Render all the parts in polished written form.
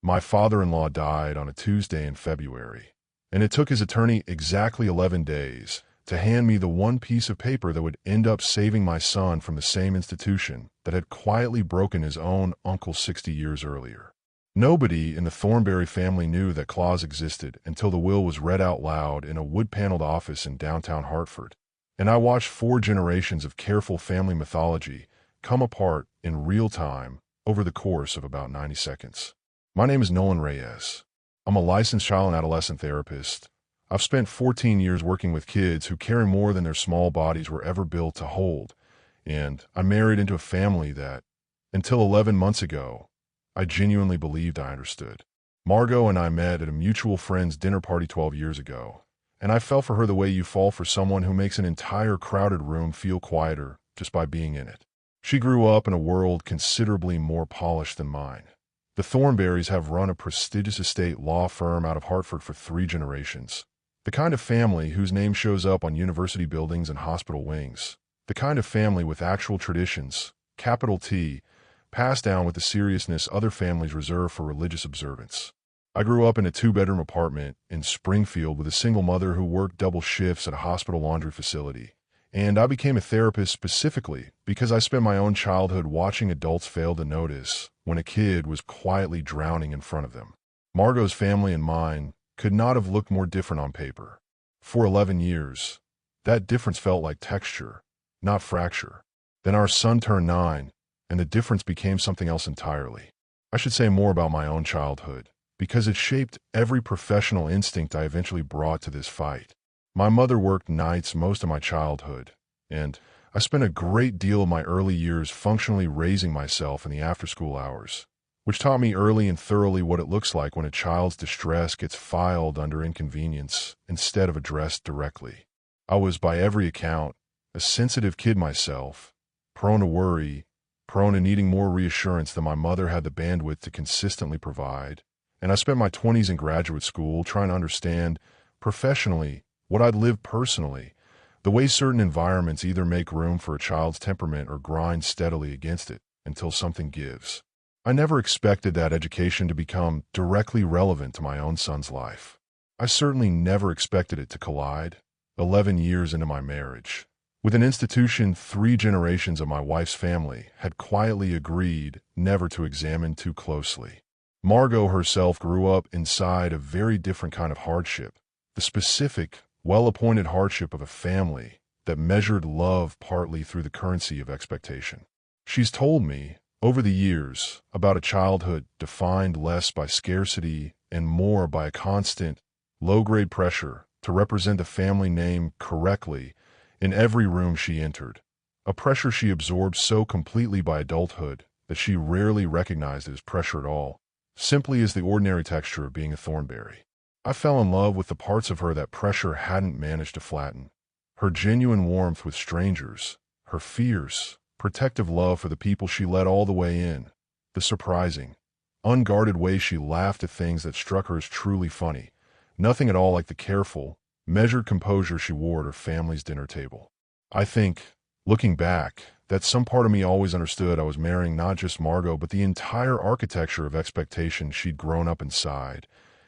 My father-in-law died on a Tuesday in February, and it took his attorney exactly 11 days to hand me the one piece of paper that would end up saving my son from the same institution that had quietly broken his own uncle 60 years earlier. Nobody in the Thornberry family knew that clause existed until the will was read out loud in a wood-paneled office in downtown Hartford, and I watched 4 generations of careful family mythology come apart in real time over the course of about 90 seconds. My name is Nolan Reyes. I'm a licensed child and adolescent therapist. I've spent 14 years working with kids who carry more than their small bodies were ever built to hold, and I married into a family that, until 11 months ago, I genuinely believed I understood. Margot and I met at a mutual friend's dinner party 12 years ago, and I fell for her the way you fall for someone who makes an entire crowded room feel quieter just by being in it. She grew up in a world considerably more polished than mine. The Thornberrys have run a prestigious estate law firm out of Hartford for 3 generations. The kind of family whose name shows up on university buildings and hospital wings. The kind of family with actual traditions, capital T, passed down with the seriousness other families reserve for religious observance. I grew up in a 2-bedroom apartment in Springfield with a single mother who worked double shifts at a hospital laundry facility. And I became a therapist specifically because I spent my own childhood watching adults fail to notice when a kid was quietly drowning in front of them. Margot's family and mine could not have looked more different on paper. For 11 years, that difference felt like texture, not fracture. Then our son turned 9, and the difference became something else entirely. I should say more about my own childhood, because it shaped every professional instinct I eventually brought to this fight. My mother worked nights most of my childhood, and I spent a great deal of my early years functionally raising myself in the after-school hours, which taught me early and thoroughly what it looks like when a child's distress gets filed under inconvenience instead of addressed directly. I was, by every account, a sensitive kid myself, prone to worry, prone to needing more reassurance than my mother had the bandwidth to consistently provide, and I spent my 20s in graduate school trying to understand, professionally, what I'd lived personally, the way certain environments either make room for a child's temperament or grind steadily against it until something gives. I never expected that education to become directly relevant to my own son's life. I certainly never expected it to collide, 11 years into my marriage, with an institution 3 generations of my wife's family had quietly agreed never to examine too closely. Margot herself grew up inside a very different kind of hardship, the specific, well-appointed hardship of a family that measured love partly through the currency of expectation. She's told me, over the years, about a childhood defined less by scarcity and more by a constant, low-grade pressure to represent the family name correctly in every room she entered, a pressure she absorbed so completely by adulthood that she rarely recognized it as pressure at all, simply as the ordinary texture of being a Thornberry. I fell in love with the parts of her that pressure hadn't managed to flatten. Her genuine warmth with strangers, her fierce, protective love for the people she let all the way in, the surprising, unguarded way she laughed at things that struck her as truly funny, nothing at all like the careful, measured composure she wore at her family's dinner table. I think, looking back, that some part of me always understood I was marrying not just Margot but the entire architecture of expectation she'd grown up inside,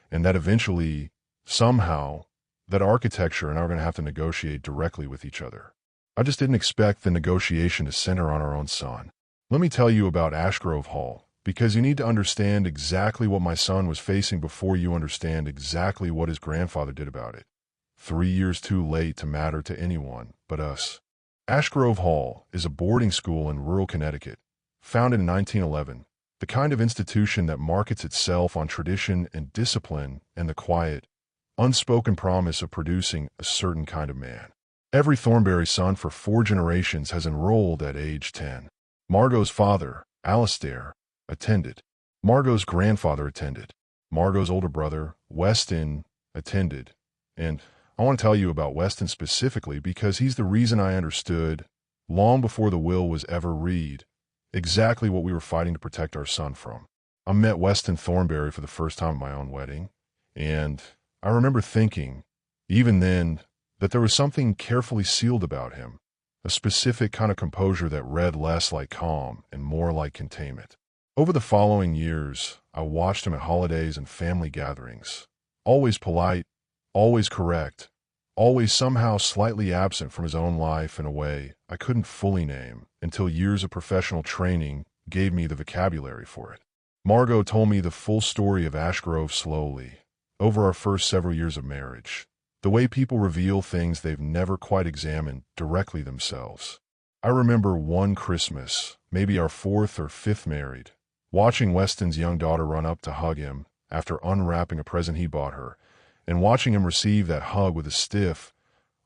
and that eventually, somehow, that architecture and I are going to have to negotiate directly with each other. I just didn't expect the negotiation to center on our own son. Let me tell you about Ashgrove Hall, because you need to understand exactly what my son was facing before you understand exactly what his grandfather did about it. 3 years too late to matter to anyone but us. Ashgrove Hall is a boarding school in rural Connecticut, founded in 1911. The kind of institution that markets itself on tradition and discipline and the quiet, unspoken promise of producing a certain kind of man. Every Thornberry son for 4 generations has enrolled at age 10. Margot's father, Alastair, attended. Margot's grandfather attended. Margot's older brother, Weston, attended. And I want to tell you about Weston specifically because he's the reason I understood, long before the will was ever read, exactly what we were fighting to protect our son from. I met Weston Thornberry for the first time at my own wedding, and I remember thinking, even then, that there was something carefully sealed about him, a specific kind of composure that read less like calm and more like containment. Over the following years, I watched him at holidays and family gatherings. Always polite, always correct, always somehow slightly absent from his own life in a way I couldn't fully name until years of professional training gave me the vocabulary for it. Margot told me the full story of Ash Grove slowly, over our first several years of marriage, the way people reveal things they've never quite examined directly themselves. I remember one Christmas, maybe our fourth or fifth married, watching Weston's young daughter run up to hug him after unwrapping a present he bought her, and watching him receive that hug with a stiff,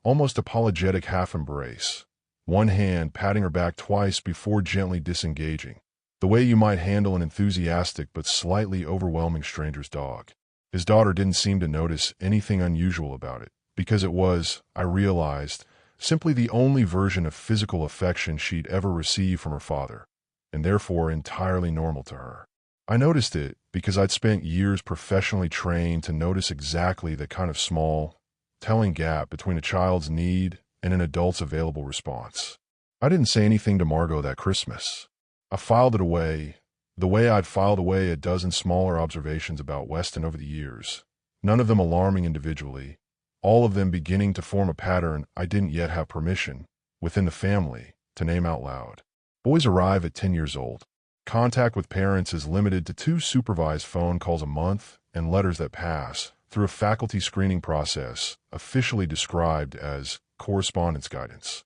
almost apologetic half-embrace, one hand patting her back twice before gently disengaging, the way you might handle an enthusiastic but slightly overwhelming stranger's dog. His daughter didn't seem to notice anything unusual about it, because it was, I realized, simply the only version of physical affection she'd ever received from her father, and therefore entirely normal to her. I noticed it because I'd spent years professionally trained to notice exactly that kind of small, telling gap between a child's need and an adult's available response. I didn't say anything to Margot that Christmas. I filed it away, the way I'd filed away a dozen smaller observations about Weston over the years, none of them alarming individually, all of them beginning to form a pattern I didn't yet have permission, within the family, to name out loud. Boys arrive at 10 years old. Contact with parents is limited to 2 supervised phone calls a month and letters that pass through a faculty screening process officially described as correspondence guidance.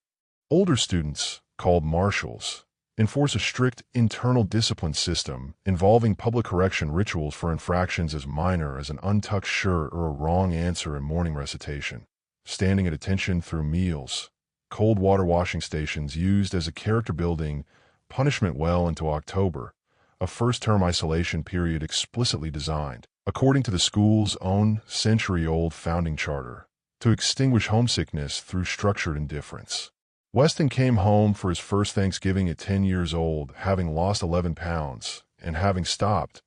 Older students, called marshals, enforce a strict internal discipline system involving public correction rituals for infractions as minor as an untucked shirt or a wrong answer in morning recitation, standing at attention through meals, cold water washing stations used as a character-building punishment well into October, a first-term isolation period explicitly designed, according to the school's own century-old founding charter, to extinguish homesickness through structured indifference. Weston came home for his first Thanksgiving at 10 years old, having lost 11 pounds and having stopped,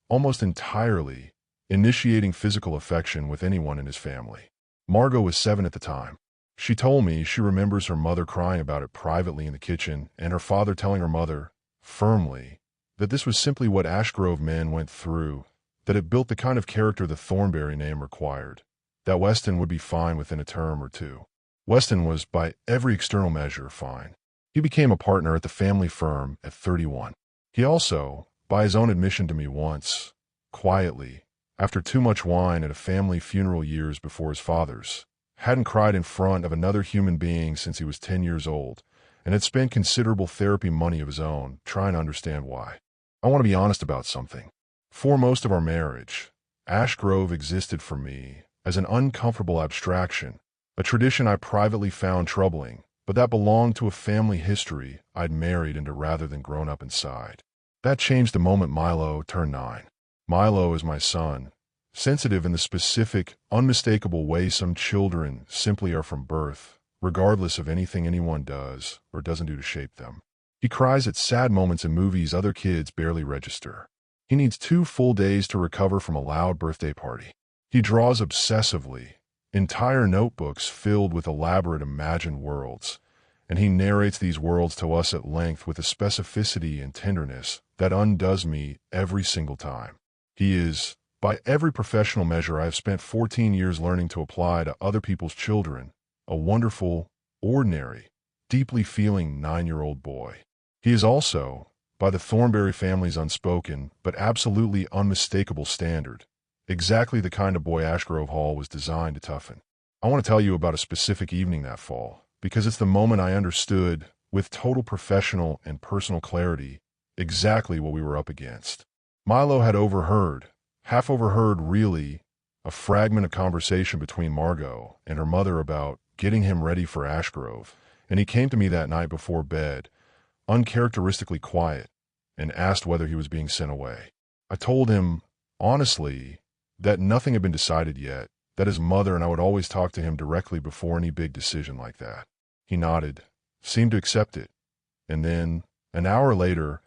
almost entirely, initiating physical affection with anyone in his family. Margot was 7 at the time. She told me she remembers her mother crying about it privately in the kitchen and her father telling her mother, firmly, that this was simply what Ash Grove men went through, that it built the kind of character the Thornberry name required, that Weston would be fine within a term or two. Weston was, by every external measure, fine. He became a partner at the family firm at 31. He also, by his own admission to me once, quietly, after too much wine at a family funeral years before his father's, hadn't cried in front of another human being since he was 10 years old, and had spent considerable therapy money of his own trying to understand why. I want to be honest about something. For most of our marriage, Ash Grove existed for me as an uncomfortable abstraction, a tradition I privately found troubling, but that belonged to a family history I'd married into rather than grown up inside. That changed the moment Milo turned 9. Milo is my son, sensitive in the specific, unmistakable way some children simply are from birth, regardless of anything anyone does or doesn't do to shape them. He cries at sad moments in movies other kids barely register. He needs 2 full days to recover from a loud birthday party. He draws obsessively, entire notebooks filled with elaborate imagined worlds, and he narrates these worlds to us at length with a specificity and tenderness that undoes me every single time. He is, by every professional measure I have spent 14 years learning to apply to other people's children, a wonderful, ordinary, deeply feeling 9-year-old boy. He is also, by the Thornberry family's unspoken but absolutely unmistakable standard, exactly the kind of boy Ash Grove Hall was designed to toughen. I want to tell you about a specific evening that fall, because it's the moment I understood, with total professional and personal clarity, exactly what we were up against. Milo had overheard, half overheard really, a fragment of conversation between Margot and her mother about getting him ready for Ash Grove, and he came to me that night before bed, uncharacteristically quiet, and asked whether he was being sent away. I told him, honestly, that nothing had been decided yet, that his mother and I would always talk to him directly before any big decision like that. He nodded, seemed to accept it, and then, an hour later,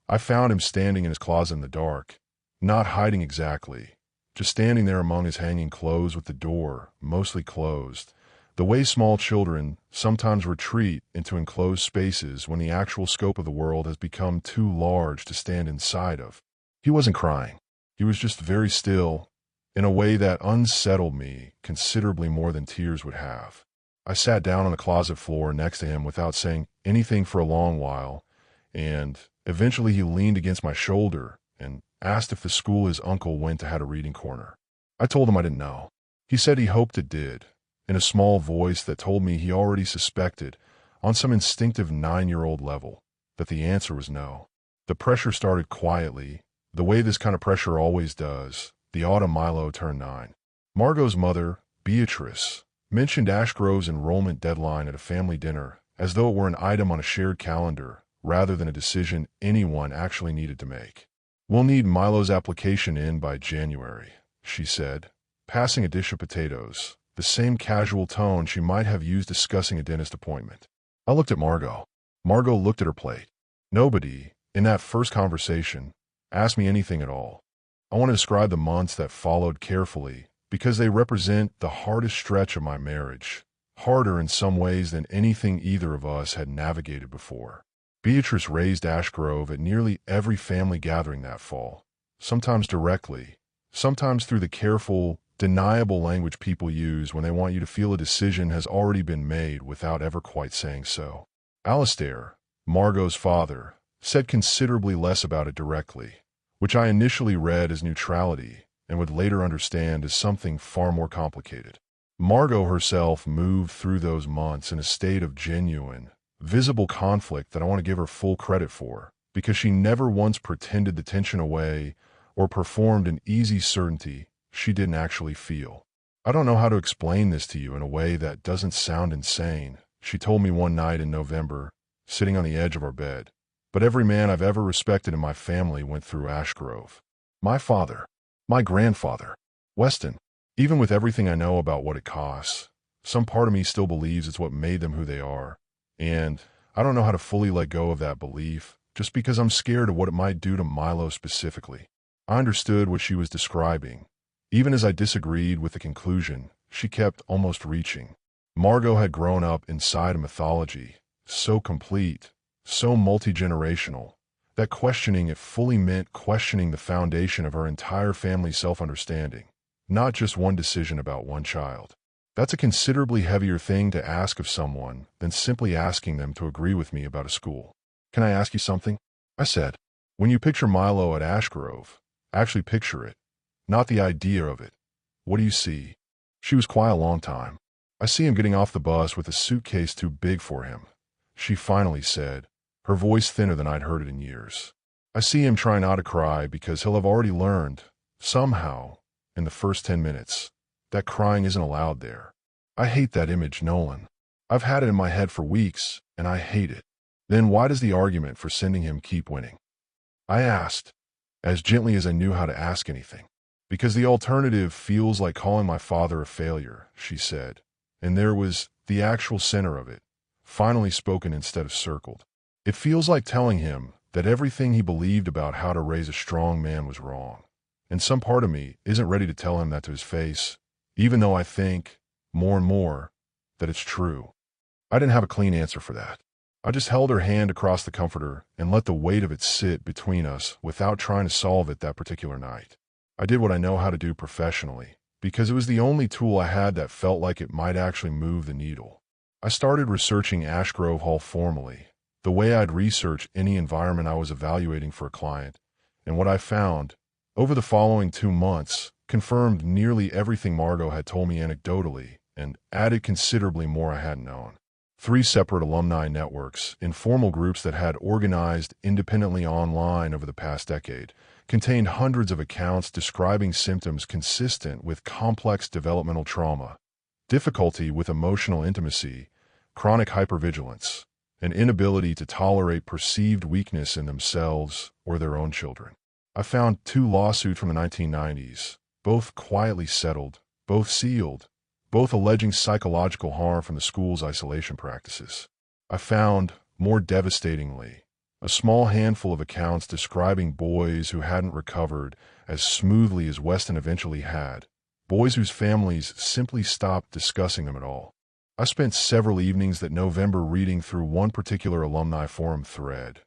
I found him standing in his closet in the dark, not hiding exactly, just standing there among his hanging clothes with the door mostly closed, The way small children sometimes retreat into enclosed spaces when the actual scope of the world has become too large to stand inside of. He wasn't crying. He was just very still, in a way that unsettled me considerably more than tears would have. I sat down on the closet floor next to him without saying anything for a long while, and eventually he leaned against my shoulder and asked if the school his uncle went to had a reading corner. I told him I didn't know. He said he hoped it did, in a small voice that told me he already suspected, on some instinctive 9-year-old level, that the answer was no. The pressure started quietly, the way this kind of pressure always does, the autumn Milo turned 9. Margot's mother, Beatrice, mentioned Ashgrove's enrollment deadline at a family dinner as though it were an item on a shared calendar rather than a decision anyone actually needed to make. "We'll need Milo's application in by January," she said, passing a dish of potatoes, the same casual tone she might have used discussing a dentist appointment. I looked at Margot. Margot looked at her plate. Nobody, in that first conversation, asked me anything at all. I want to describe the months that followed carefully because they represent the hardest stretch of my marriage, harder in some ways than anything either of us had navigated before. Beatrice raised Ashgrove at nearly every family gathering that fall, sometimes directly, sometimes through the careful, deniable language people use when they want you to feel a decision has already been made without ever quite saying so. Alistair, Margot's father, said considerably less about it directly, which I initially read as neutrality and would later understand as something far more complicated. Margot herself moved through those months in a state of genuine, visible conflict that I want to give her full credit for, because she never once pretended the tension away or performed an easy certainty she didn't actually feel. "I don't know how to explain this to you in a way that doesn't sound insane," she told me one night in November, sitting on the edge of our bed. "But every man I've ever respected in my family went through Ashgrove. My father, my grandfather, Weston. Even with everything I know about what it costs, some part of me still believes it's what made them who they are. And I don't know how to fully let go of that belief, just because I'm scared of what it might do to Milo specifically." I understood what she was describing. Even as I disagreed with the conclusion, she kept almost reaching. Margot had grown up inside a mythology, so complete, so multi-generational, that questioning it fully meant questioning the foundation of her entire family's self-understanding, not just one decision about one child. That's a considerably heavier thing to ask of someone than simply asking them to agree with me about a school. "Can I ask you something?" I said. "When you picture Milo at Ashgrove, actually picture it, not the idea of it. What do you see?" She was quiet a long time. "I see him getting off the bus with a suitcase too big for him," she finally said, her voice thinner than I'd heard it in years. "I see him try not to cry because he'll have already learned, somehow, in the first 10 minutes, that crying isn't allowed there. I hate that image, Nolan. I've had it in my head for weeks, and I hate it." "Then why does the argument for sending him keep winning?" I asked, as gently as I knew how to ask anything. "Because the alternative feels like calling my father a failure," she said, and there was the actual center of it, finally spoken instead of circled. "It feels like telling him that everything he believed about how to raise a strong man was wrong. And some part of me isn't ready to tell him that to his face, even though I think, more and more, that it's true." I didn't have a clean answer for that. I just held her hand across the comforter and let the weight of it sit between us without trying to solve it that particular night. I did what I know how to do professionally, because it was the only tool I had that felt like it might actually move the needle. I started researching Ashgrove Hall formally, the way I'd research any environment I was evaluating for a client, and what I found, over the following 2 months, confirmed nearly everything Margot had told me anecdotally and added considerably more I hadn't known. 3 separate alumni networks, informal groups that had organized independently online over the past decade, contained hundreds of accounts describing symptoms consistent with complex developmental trauma, difficulty with emotional intimacy, chronic hypervigilance, an inability to tolerate perceived weakness in themselves or their own children. I found 2 lawsuits from the 1990s, both quietly settled, both sealed, both alleging psychological harm from the school's isolation practices. I found, more devastatingly, a small handful of accounts describing boys who hadn't recovered as smoothly as Weston eventually had, boys whose families simply stopped discussing them at all. I spent several evenings that November reading through one particular alumni forum thread,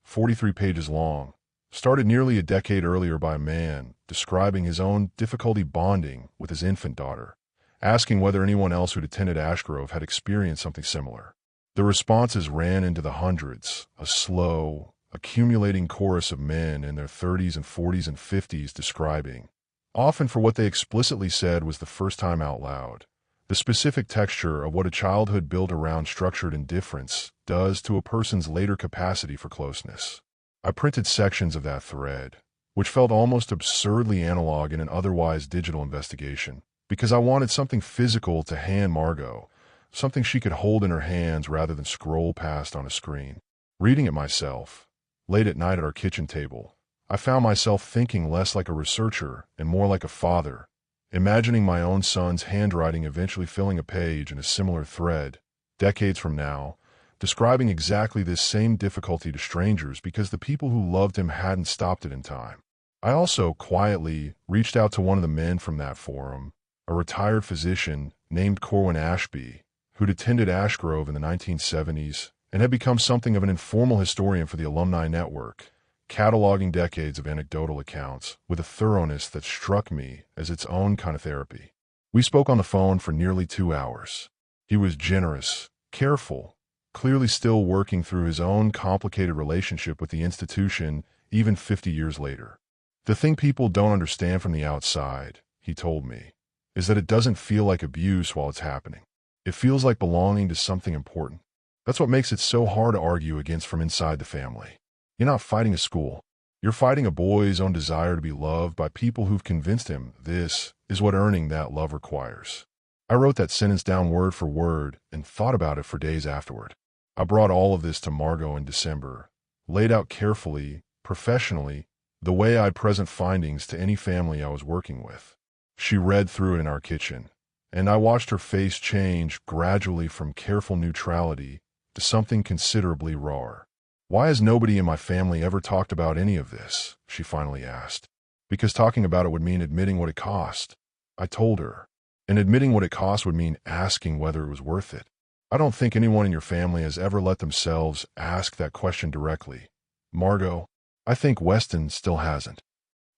43 pages long, started nearly a decade earlier by a man describing his own difficulty bonding with his infant daughter, asking whether anyone else who'd attended Ashgrove had experienced something similar. The responses ran into the hundreds, a slow, accumulating chorus of men in their 30s and 40s and 50s describing, often for what they explicitly said was the first time out loud, the specific texture of what a childhood built around structured indifference does to a person's later capacity for closeness. I printed sections of that thread, which felt almost absurdly analog in an otherwise digital investigation, because I wanted something physical to hand Margot, something she could hold in her hands rather than scroll past on a screen. Reading it myself, late at night at our kitchen table, I found myself thinking less like a researcher and more like a father, imagining my own son's handwriting eventually filling a page in a similar thread, decades from now, describing exactly this same difficulty to strangers because the people who loved him hadn't stopped it in time. I also quietly reached out to one of the men from that forum, a retired physician named Corwin Ashby, who'd attended Ashgrove in the 1970s and had become something of an informal historian for the alumni network, cataloging decades of anecdotal accounts with a thoroughness that struck me as its own kind of therapy. We spoke on the phone for nearly 2 hours. He was generous, careful, clearly still working through his own complicated relationship with the institution even 50 years later. The thing people don't understand from the outside, he told me, is that it doesn't feel like abuse while it's happening. It feels like belonging to something important. That's what makes it so hard to argue against from inside the family. You're not fighting a school. You're fighting a boy's own desire to be loved by people who've convinced him this is what earning that love requires. I wrote that sentence down word for word and thought about it for days afterward. I brought all of this to Margot in December, laid out carefully, professionally, the way I'd present findings to any family I was working with. She read through it in our kitchen, and I watched her face change gradually from careful neutrality to something considerably rawer. "Why has nobody in my family ever talked about any of this?" she finally asked. "Because talking about it would mean admitting what it cost," I told her. "And admitting what it cost would mean asking whether it was worth it. I don't think anyone in your family has ever let themselves ask that question directly. Margot, I think Weston still hasn't."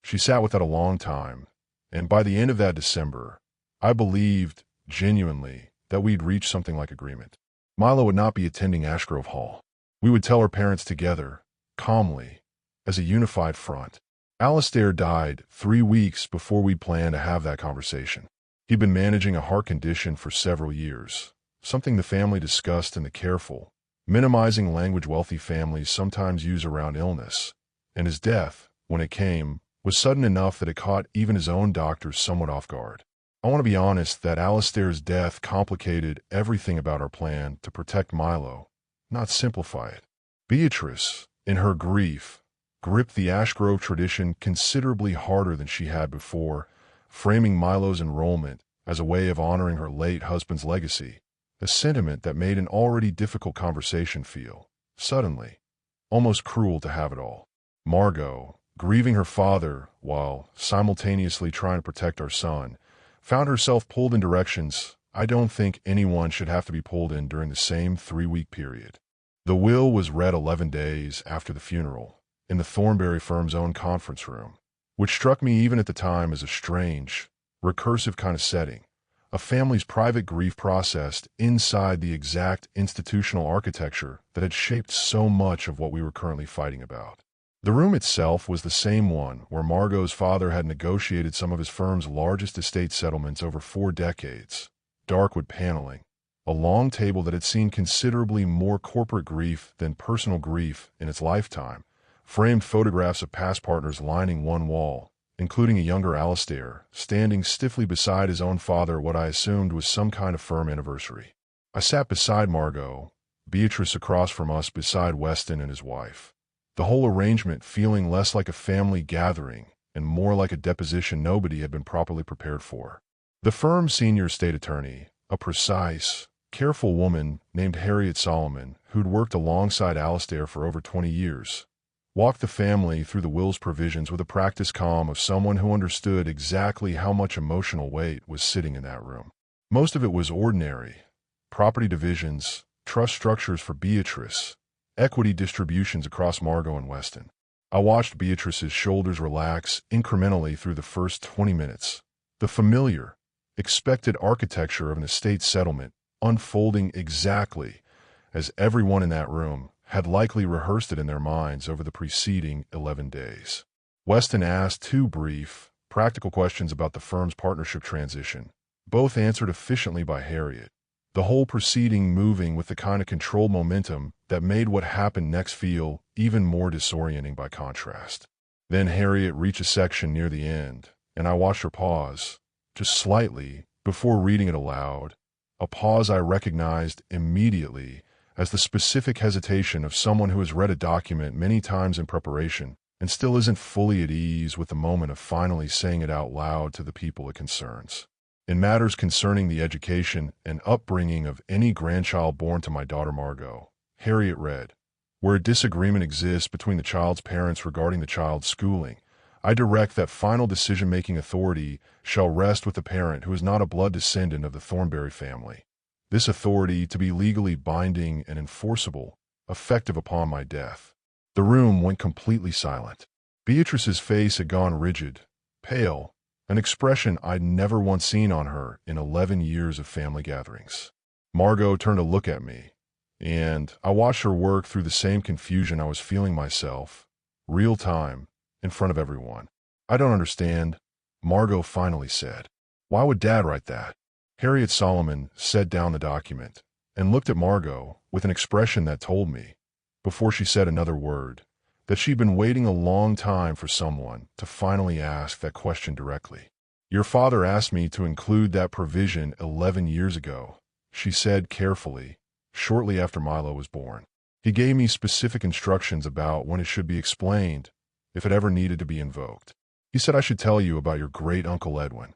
She sat with that a long time, and by the end of that December, I believed, genuinely, that we'd reached something like agreement. Milo would not be attending Ashgrove Hall. We would tell her parents together, calmly, as a unified front. Alastair died 3 weeks before we'd planned to have that conversation. He'd been managing a heart condition for several years, something the family discussed in the careful, minimizing language wealthy families sometimes use around illness, and his death, when it came, was sudden enough that it caught even his own doctors somewhat off guard. I want to be honest that Alastair's death complicated everything about our plan to protect Milo, not simplify it. Beatrice, in her grief, gripped the Ashgrove tradition considerably harder than she had before, framing Milo's enrollment as a way of honoring her late husband's legacy, a sentiment that made an already difficult conversation feel, suddenly, almost cruel to have it all. Margot, grieving her father while simultaneously trying to protect our son, found herself pulled in directions I don't think anyone should have to be pulled in during the same 3-week period. The will was read 11 days after the funeral, in the Thornberry firm's own conference room, which struck me even at the time as a strange, recursive kind of setting, a family's private grief processed inside the exact institutional architecture that had shaped so much of what we were currently fighting about. The room itself was the same one where Margot's father had negotiated some of his firm's largest estate settlements over 4 decades, dark wood paneling, a long table that had seen considerably more corporate grief than personal grief in its lifetime, framed photographs of past partners lining one wall, including a younger Alastair, standing stiffly beside his own father at what I assumed was some kind of firm anniversary. I sat beside Margot, Beatrice across from us beside Weston and his wife. The whole arrangement feeling less like a family gathering and more like a deposition nobody had been properly prepared for. The firm's senior state attorney, a precise, careful woman named Harriet Solomon, who'd worked alongside Alastair for over 20 years, walked the family through the will's provisions with a practiced calm of someone who understood exactly how much emotional weight was sitting in that room. Most of it was ordinary, property divisions, trust structures for Beatrice, equity distributions across Margot and Weston. I watched Beatrice's shoulders relax incrementally through the first 20 minutes. The familiar, expected architecture of an estate settlement unfolding exactly as everyone in that room had likely rehearsed it in their minds over the preceding 11 days. Weston asked 2 brief, practical questions about the firm's partnership transition, both answered efficiently by Harriet, the whole proceeding moving with the kind of controlled momentum that made what happened next feel even more disorienting by contrast. Then Harriet reached a section near the end, and I watched her pause, just slightly, before reading it aloud, a pause I recognized immediately as the specific hesitation of someone who has read a document many times in preparation and still isn't fully at ease with the moment of finally saying it out loud to the people it concerns. In matters concerning the education and upbringing of any grandchild born to my daughter Margot, Harriet read, where a disagreement exists between the child's parents regarding the child's schooling, I direct that final decision-making authority shall rest with the parent who is not a blood descendant of the Thornberry family. This authority to be legally binding and enforceable, effective upon my death. The room went completely silent. Beatrice's face had gone rigid, pale, an expression I'd never once seen on her in 11 years of family gatherings. Margot turned to look at me, and I watched her work through the same confusion I was feeling myself, real time, in front of everyone. I don't understand, Margot finally said. Why would Dad write that? Harriet Solomon set down the document and looked at Margot with an expression that told me, before she said another word, that she'd been waiting a long time for someone to finally ask that question directly. Your father asked me to include that provision 11 years ago, she said carefully, shortly after Milo was born. He gave me specific instructions about when it should be explained, if it ever needed to be invoked. He said I should tell you about your great-uncle Edwin.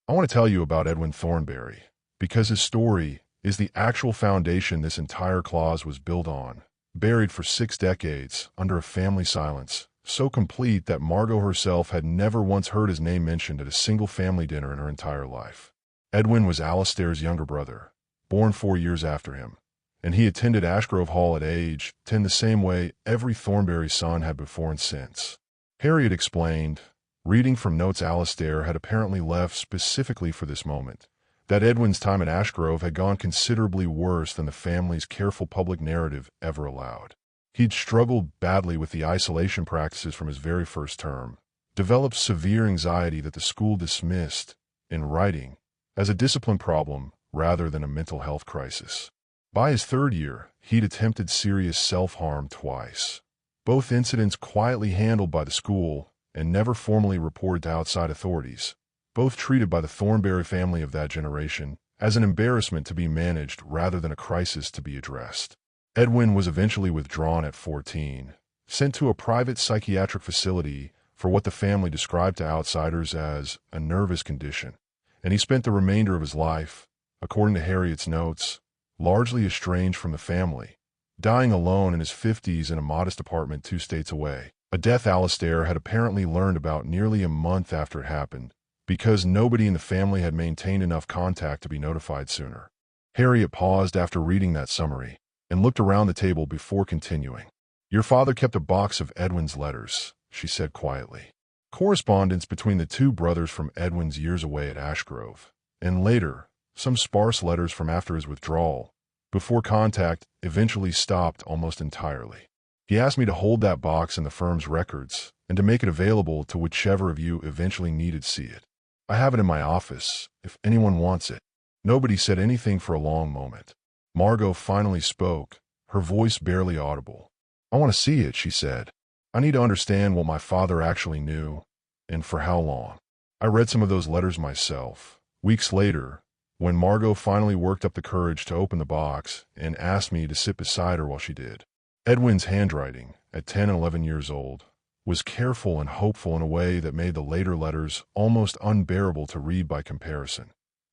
I want to tell you about Edwin Thornberry, because his story is the actual foundation this entire clause was built on, buried for 6 decades under a family silence, so complete that Margot herself had never once heard his name mentioned at a single family dinner in her entire life. Edwin was Alastair's younger brother, born 4 years after him, and he attended Ashgrove Hall at age 10 the same way every Thornberry son had before and since. Harriet explained, reading from notes Alastair had apparently left specifically for this moment, that Edwin's time at Ashgrove had gone considerably worse than the family's careful public narrative ever allowed. He'd struggled badly with the isolation practices from his very first term, developed severe anxiety that the school dismissed, in writing, as a discipline problem rather than a mental health crisis. By his 3rd year, he'd attempted serious self-harm twice, both incidents quietly handled by the school and never formally reported to outside authorities, both treated by the Thornberry family of that generation as an embarrassment to be managed rather than a crisis to be addressed. Edwin was eventually withdrawn at 14, sent to a private psychiatric facility for what the family described to outsiders as a nervous condition, and he spent the remainder of his life, according to Harriet's notes, largely estranged from the family, dying alone in his 50s in a modest apartment 2 states away, a death Alastair had apparently learned about nearly a month after it happened, because nobody in the family had maintained enough contact to be notified sooner. Harriet paused after reading that summary and looked around the table before continuing. Your father kept a box of Edwin's letters, she said quietly. Correspondence between the 2 brothers from Edwin's years away at Ashgrove, and later, some sparse letters from after his withdrawal, before contact eventually stopped almost entirely. He asked me to hold that box in the firm's records and to make it available to whichever of you eventually needed to see it. I have it in my office, if anyone wants it. Nobody said anything for a long moment. Margot finally spoke, her voice barely audible. I want to see it, she said. I need to understand what my father actually knew, and for how long. I read some of those letters myself, weeks later, when Margot finally worked up the courage to open the box and asked me to sit beside her while she did. Edwin's handwriting, at 10 and 11 years old, was careful and hopeful in a way that made the later letters almost unbearable to read by comparison.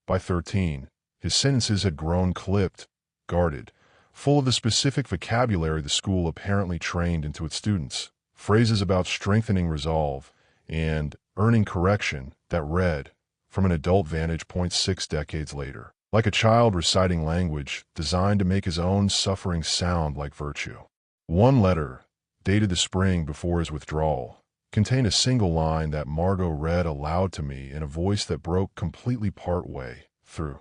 By 13, his sentences had grown clipped, guarded, full of the specific vocabulary the school apparently trained into its students, phrases about strengthening resolve and earning correction that read, from an adult vantage point 6 decades later, like a child reciting language designed to make his own suffering sound like virtue. One letter, dated the spring before his withdrawal, contained a single line that Margot read aloud to me in a voice that broke completely partway through.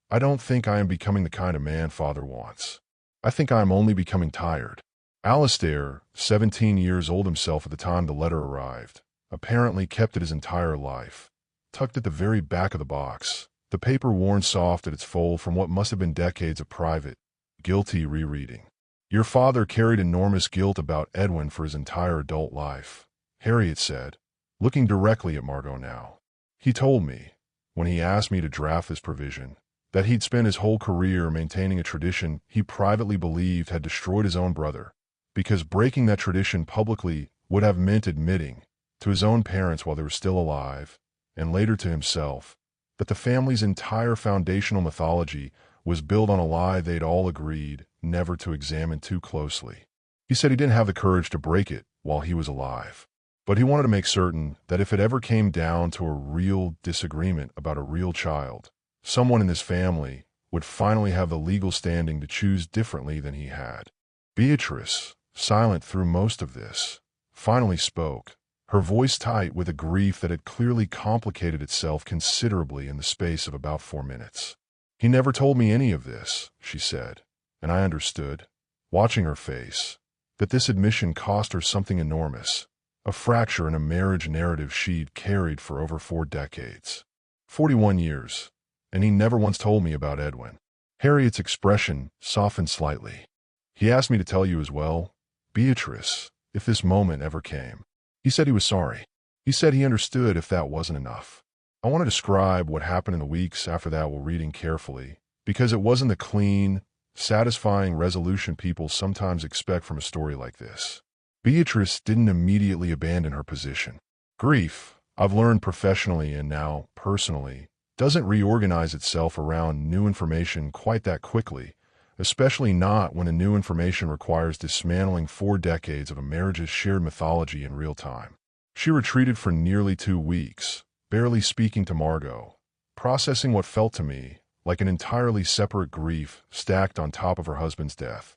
"I don't think I am becoming the kind of man Father wants. I think I am only becoming tired." Alistair, 17 years old himself at the time the letter arrived, apparently kept it his entire life, tucked at the very back of the box, the paper worn soft at its fold from what must have been decades of private, guilty rereading. "Your father carried enormous guilt about Edwin for his entire adult life," Harriet said, looking directly at Margot now. "He told me, when he asked me to draft this provision, that he'd spent his whole career maintaining a tradition he privately believed had destroyed his own brother, because breaking that tradition publicly would have meant admitting, to his own parents while they were still alive, and later to himself, that the family's entire foundational mythology was built on a lie they'd all agreed never to examine too closely. He said he didn't have the courage to break it while he was alive, but he wanted to make certain that if it ever came down to a real disagreement about a real child, someone in this family would finally have the legal standing to choose differently than he had." Beatrice, silent through most of this, finally spoke, her voice tight with a grief that had clearly complicated itself considerably in the space of about 4 minutes. "He never told me any of this," she said, and I understood, watching her face, that this admission cost her something enormous, a fracture in a marriage narrative she'd carried for over 4 decades. 41 years, and he never once told me about Edwin. Harriet's expression softened slightly. "He asked me to tell you as well, Beatrice, if this moment ever came. He said he was sorry. He said he understood if that wasn't enough." I want to describe what happened in the weeks after that while reading carefully, because it wasn't the clean, satisfying resolution people sometimes expect from a story like this. Beatrice didn't immediately abandon her position. Grief, I've learned professionally and now personally, doesn't reorganize itself around new information quite that quickly, especially not when the new information requires dismantling 4 decades of a marriage's shared mythology in real time. She retreated for nearly 2 weeks, barely speaking to Margot, processing what felt to me like an entirely separate grief stacked on top of her husband's death.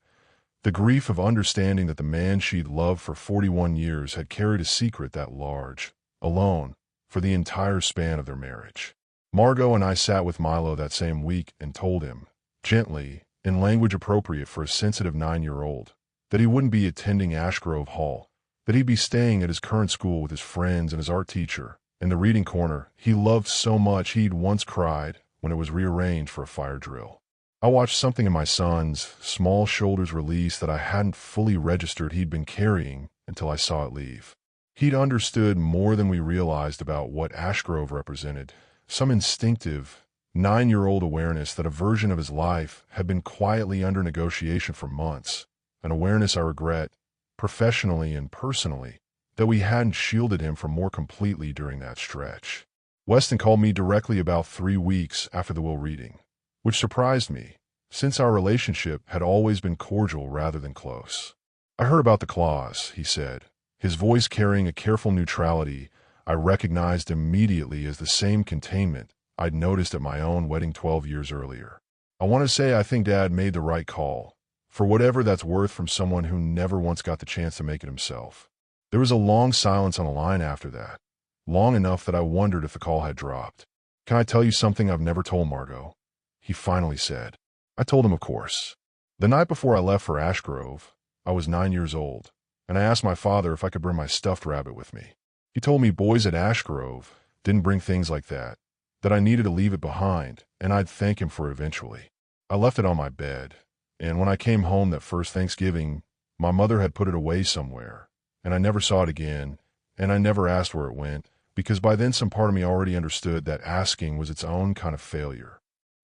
The grief of understanding that the man she'd loved for 41 years had carried a secret that large, alone, for the entire span of their marriage. Margot and I sat with Milo that same week and told him, gently, in language appropriate for a sensitive 9-year-old, that he wouldn't be attending Ashgrove Hall, that he'd be staying at his current school with his friends and his art teacher, in the reading corner he loved so much he'd once cried when it was rearranged for a fire drill. I watched something in my son's small shoulders release that I hadn't fully registered he'd been carrying until I saw it leave. He'd understood more than we realized about what Ashgrove represented, some instinctive, 9-year-old awareness that a version of his life had been quietly under negotiation for months, an awareness I regret, professionally and personally, that we hadn't shielded him from more completely during that stretch. Weston called me directly about 3 weeks after the will reading, which surprised me, since our relationship had always been cordial rather than close. "I heard about the clause," he said, his voice carrying a careful neutrality I recognized immediately as the same containment I'd noticed at my own wedding 12 years earlier. "I want to say I think Dad made the right call, for whatever that's worth from someone who never once got the chance to make it himself." There was a long silence on the line after that, long enough that I wondered if the call had dropped. "Can I tell you something I've never told Margot?" he finally said. I told him, of course. The night before I left for Ashgrove, I was 9 years old, and I asked my father if I could bring my stuffed rabbit with me. He told me boys at Ashgrove didn't bring things like that I needed to leave it behind, and I'd thank him for it eventually. I left it on my bed, and when I came home that first Thanksgiving, my mother had put it away somewhere, and I never saw it again, and I never asked where it went, because by then some part of me already understood that asking was its own kind of failure.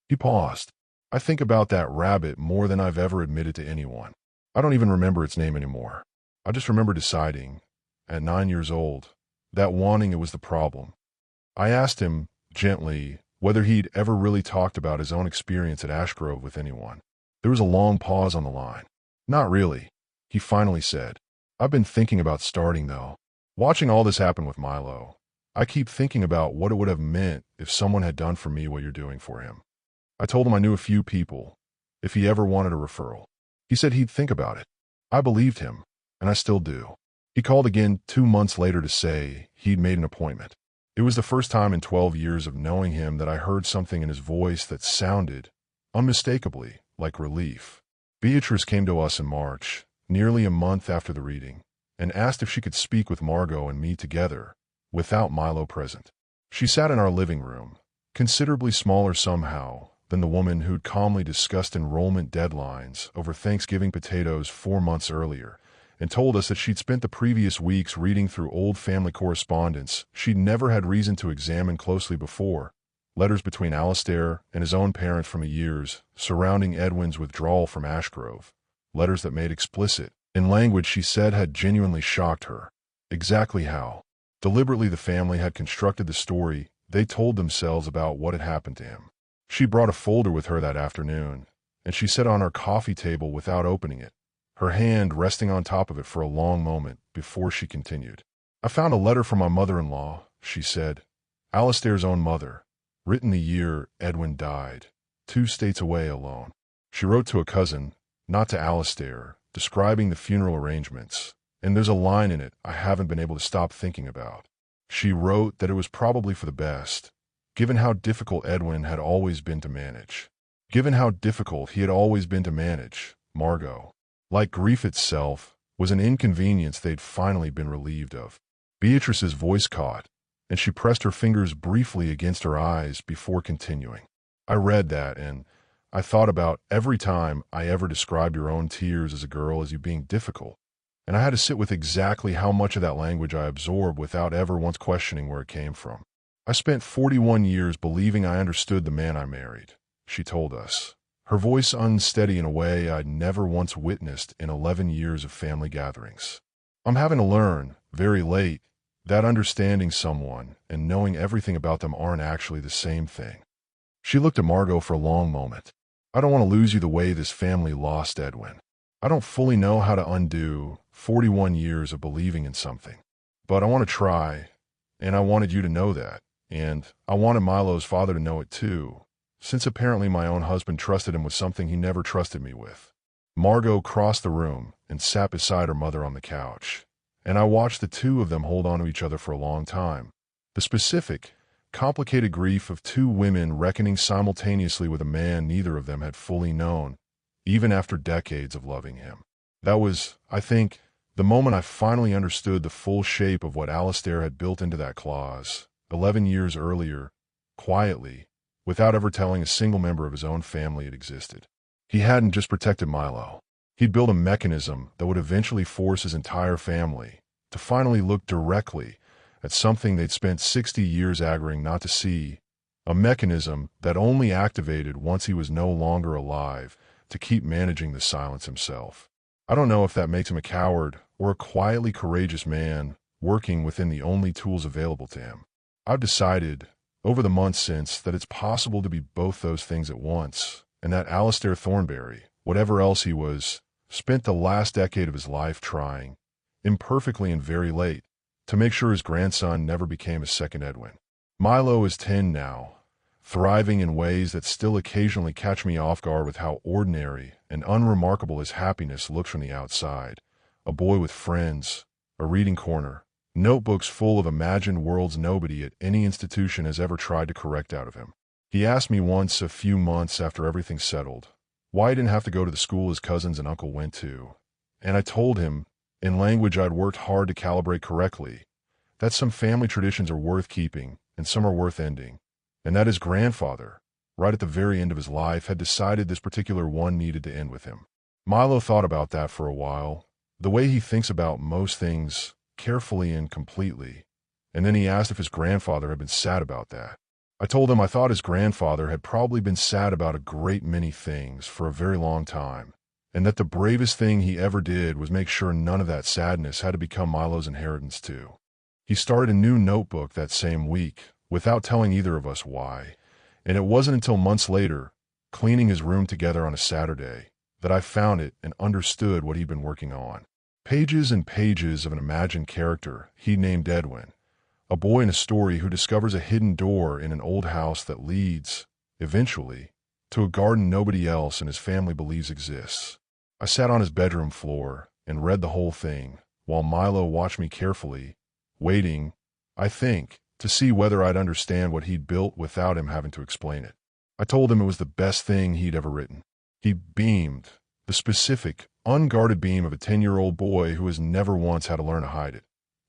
He paused. "I think about that rabbit more than I've ever admitted to anyone. I don't even remember its name anymore. I just remember deciding, at 9 years old, that wanting it was the problem." I asked him, gently, whether he'd ever really talked about his own experience at Ashgrove with anyone. There was a long pause on the line. "Not really," he finally said. "I've been thinking about starting, though. Watching all this happen with Milo, I keep thinking about what it would have meant if someone had done for me what you're doing for him." I told him I knew a few people, if he ever wanted a referral. He said he'd think about it. I believed him, and I still do. He called again 2 months later to say he'd made an appointment. It was the first time in 12 years of knowing him that I heard something in his voice that sounded, unmistakably, like relief. Beatrice came to us in March, nearly a month after the reading, and asked if she could speak with Margot and me together, without Milo present. She sat in our living room, considerably smaller somehow than the woman who'd calmly discussed enrollment deadlines over Thanksgiving potatoes 4 months earlier, and told us that she'd spent the previous weeks reading through old family correspondence she'd never had reason to examine closely before, letters between Alistair and his own parents from the years surrounding Edwin's withdrawal from Ashgrove, letters that made explicit, in language she said had genuinely shocked her, exactly how deliberately the family had constructed the story they told themselves about what had happened to him. She brought a folder with her that afternoon, and she sat on our coffee table without opening it, her hand resting on top of it for a long moment before she continued. I found a letter from my mother-in-law, she said, Alistair's own mother, written the year Edwin died, 2 states away alone. She wrote to a cousin, not to Alistair, describing the funeral arrangements, and there's a line in it I haven't been able to stop thinking about. She wrote that it was probably for the best, given how difficult Edwin had always been to manage. Given how difficult he had always been to manage, Margot, like grief itself, was an inconvenience they'd finally been relieved of. Beatrice's voice caught, and she pressed her fingers briefly against her eyes before continuing. I read that, and I thought about every time I ever described your own tears as a girl as you being difficult, and I had to sit with exactly how much of that language I absorbed without ever once questioning where it came from. I spent 41 years believing I understood the man I married, she told us, her voice unsteady in a way I'd never once witnessed in 11 years of family gatherings. I'm having to learn, very late, that understanding someone and knowing everything about them aren't actually the same thing. She looked at Margot for a long moment. I don't want to lose you the way this family lost Edwin. I don't fully know how to undo 41 years of believing in something, but I want to try, and I wanted you to know that, and I wanted Milo's father to know it too, since apparently my own husband trusted him with something he never trusted me with. Margot crossed the room and sat beside her mother on the couch, and I watched the two of them hold on to each other for a long time. The specific, complicated grief of 2 women reckoning simultaneously with a man neither of them had fully known, even after decades of loving him. That was, I think, the moment I finally understood the full shape of what Alistair had built into that clause, 11 years earlier, quietly, without ever telling a single member of his own family it existed. He hadn't just protected Milo. He'd built a mechanism that would eventually force his entire family to finally look directly at something they'd spent 60 years agreeing not to see, a mechanism that only activated once he was no longer alive to keep managing the silence himself. I don't know if that makes him a coward or a quietly courageous man working within the only tools available to him. I've decided, over the months since, that it's possible to be both those things at once, and that Alistair Thornberry, whatever else he was, spent the last decade of his life trying, imperfectly and very late, to make sure his grandson never became a second Edwin. Milo is 10 now, thriving in ways that still occasionally catch me off guard with how ordinary and unremarkable his happiness looks from the outside. A boy with friends, a reading corner, notebooks full of imagined worlds nobody at any institution has ever tried to correct out of him. He asked me once, a few months after everything settled, why he didn't have to go to the school his cousins and uncle went to, and I told him, in language I'd worked hard to calibrate correctly, that some family traditions are worth keeping and some are worth ending, and that his grandfather, right at the very end of his life, had decided this particular one needed to end with him. Milo thought about that for a while, the way he thinks about most things, carefully and completely, and then he asked if his grandfather had been sad about that. I told him I thought his grandfather had probably been sad about a great many things for a very long time, and that the bravest thing he ever did was make sure none of that sadness had to become Milo's inheritance too. He started a new notebook that same week, without telling either of us why, and it wasn't until months later, cleaning his room together on a Saturday, that I found it and understood what he'd been working on. Pages and pages of an imagined character he named Edwin, a boy in a story who discovers a hidden door in an old house that leads, eventually, to a garden nobody else in his family believes exists. I sat on his bedroom floor and read the whole thing, while Milo watched me carefully, waiting, I think, to see whether I'd understand what he'd built without him having to explain it. I told him it was the best thing he'd ever written. He beamed, the specific, unguarded beam of a 10-year-old boy who has never once had to learn to hide it,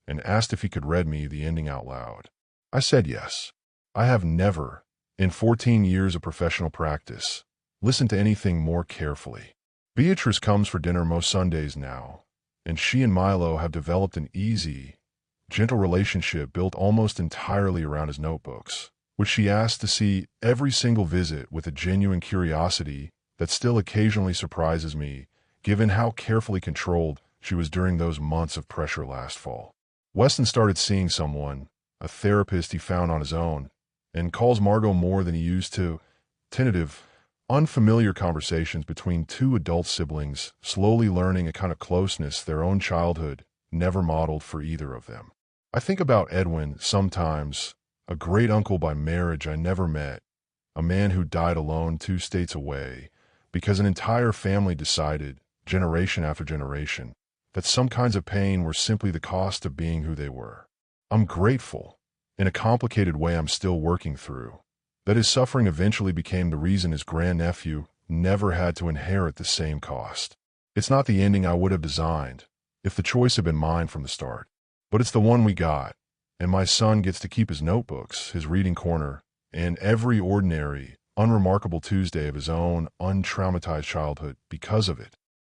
and asked if he could read me the ending out loud. I said yes. I have never, in 14 years of professional practice, listened to anything more carefully. Beatrice comes for dinner most Sundays now, and she and Milo have developed an easy, gentle relationship built almost entirely around his notebooks, which she asks to see every single visit with a genuine curiosity that still occasionally surprises me, given how carefully controlled she was during those months of pressure last fall. Weston started seeing someone, a therapist he found on his own, and calls Margot more than he used to. Tentative, unfamiliar conversations between two adult siblings, slowly learning a kind of closeness their own childhood never modeled for either of them. I think about Edwin sometimes, a great uncle by marriage I never met, a man who died alone 2 states away, because an entire family decided, generation after generation, that some kinds of pain were simply the cost of being who they were. I'm grateful, in a complicated way I'm still working through, that his suffering eventually became the reason his grandnephew never had to inherit the same cost. It's not the ending I would have designed, if the choice had been mine from the start, but it's the one we got, and my son gets to keep his notebooks, his reading corner, and every ordinary, unremarkable Tuesday of his own untraumatized childhood because of it.